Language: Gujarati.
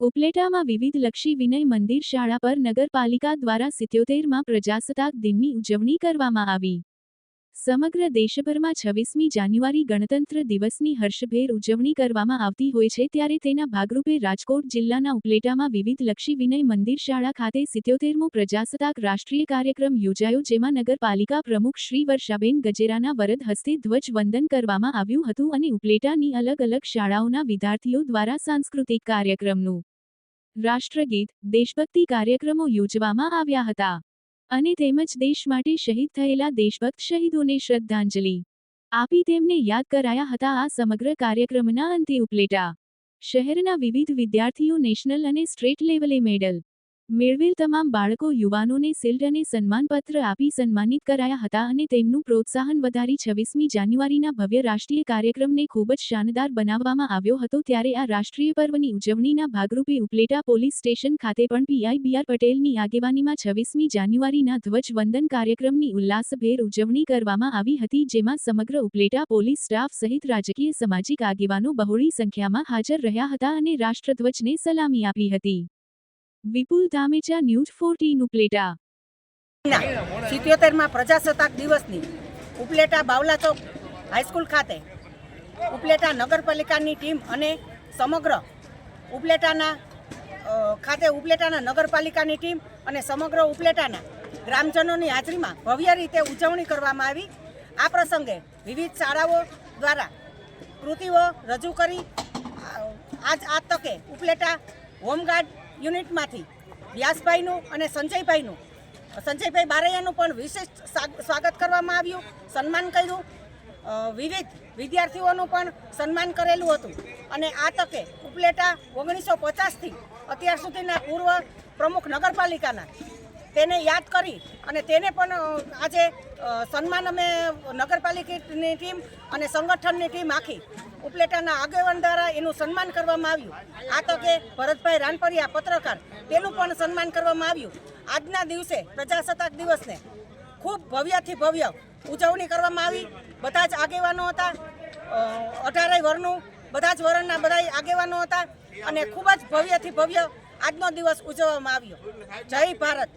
ઉપલેટામાં વિવિધલક્ષી વિનય મંદિર શાળા પર નગરપાલિકા દ્વારા 77મા પ્રજાસત્તાક દિનની ઉજવણી કરવામાં આવી। સમગ્ર દેશભરમાં 26મી જાન્યુઆરી ગણતંત્ર દિવસની હર્ષભેર ઉજવણી કરવામાં આવતી હોય છે, ત્યારે તેના ભાગરૂપે રાજકોટ જિલ્લાના ઉપલેટામાં વિવિધલક્ષી વિનય મંદિર શાળા ખાતે 77મો પ્રજાસત્તાક રાષ્ટ્રીય કાર્યક્રમ યોજાયો, જેમાં નગરપાલિકા પ્રમુખ શ્રી વર્ષાબેન ગજેરાના વરદ હસ્તે ધ્વજવંદન કરવામાં આવ્યું હતું અને ઉપલેટાની અલગ અલગ શાળાઓના વિદ્યાર્થીઓ દ્વારા સાંસ્કૃતિક કાર્યક્રમનું રાષ્ટ્રગીત, દેશભક્તિ કાર્યક્રમો યોજવામાં આવ્યા હતા અને તેમજ દેશ માટે શહીદ થયેલા દેશભક્ત શહીદોને શ્રદ્ધાંજલિ આપી તેમને યાદ કરાયા હતા। આ સમગ્ર કાર્યક્રમના અંતે ઉપલેટા શહેરના વિવિધ વિદ્યાર્થીઓ નેશનલ અને સ્ટેટ લેવલે મેડલ મેળવેલ તમામ બાળકો યુવાનોને શિલ્ડ અને સન્માનપત્ર આપી સન્માનિત કરાયા હતા અને તેમનું પ્રોત્સાહન વધારી 26મી જાન્યુઆરીના ભવ્ય રાષ્ટ્રીય કાર્યક્રમને ખૂબ જ શાનદાર બનાવવામાં આવ્યો હતો। ત્યારે આ રાષ્ટ્રીય પર્વની ઉજવણીના ભાગરૂપે ઉપલેટા પોલીસ સ્ટેશન ખાતે પણ પીઆઈ બી.આર. પટેલની આગેવાનીમાં 26મી જાન્યુઆરીના ધ્વજવંદન કાર્યક્રમની ઉલ્લાસભેર ઉજવણી કરવામાં આવી હતી, જેમાં સમગ્ર ઉપલેટા પોલીસ સ્ટાફ સહિત રાજકીય સામાજિક આગેવાનો બહોળી સંખ્યામાં હાજર રહ્યા હતા અને રાષ્ટ્રધ્વજને સલામી આપી હતી। વિપુલ ધામેચા, ન્યૂઝ 14 ઉપલેટા। 77મા પ્રજાસત્તાક દિવસની ઉપલેટા બાવલા ચોક હાઈસ્કૂલ ખાતે ઉપલેટા નગરપાલિકાની ટીમ અને સમગ્ર ઉપલેટાના નગરપાલિકાની ટીમ અને સમગ્ર ઉપલેટાના ગ્રામજનોની હાજરીમાં ભવ્ય રીતે ઉજવણી કરવામાં આવી। આ પ્રસંગે વિવિધ શાળાઓ દ્વારા કૃતિઓ રજૂ કરી આ તકે ઉપલેટા હોમગાર્ડ યુનિટમાંથી વ્યાસભાઈનું અને સંજયભાઈ બારૈયાનું પણ વિશેષ સ્વાગત કરવામાં આવ્યું, સન્માન કર્યું। વિવિધ વિદ્યાર્થીઓનું પણ સન્માન કરેલું હતું અને આ તકે ઉપલેટા 1950થી અત્યાર સુધીના પૂર્વ પ્રમુખ નગરપાલિકાના તેને યાદ કરી અને તેને પણ આજે સન્માન અમે નગરપાલિકાની ટીમ અને સંગઠનની ટીમ આખી ઉપલેટાના આગેવાન દ્વારા એનું સન્માન કરવામાં આવ્યું। આ તકે ભરતભાઈ રાનપરિયા પત્રકાર તેનું પણ સન્માન કરવામાં આવ્યું। આજના દિવસે પ્રજાસત્તાક દિવસને ખૂબ ભવ્યથી ભવ્ય ઉજવણી કરવામાં આવી। બધા જ આગેવાનો હતા, 18 વર્ણનું બધા જ વર્ણના બધા આગેવાનો હતા અને ખૂબ જ ભવ્યથી ભવ્ય આજનો દિવસ ઉજવવામાં આવ્યો। જય ભારત।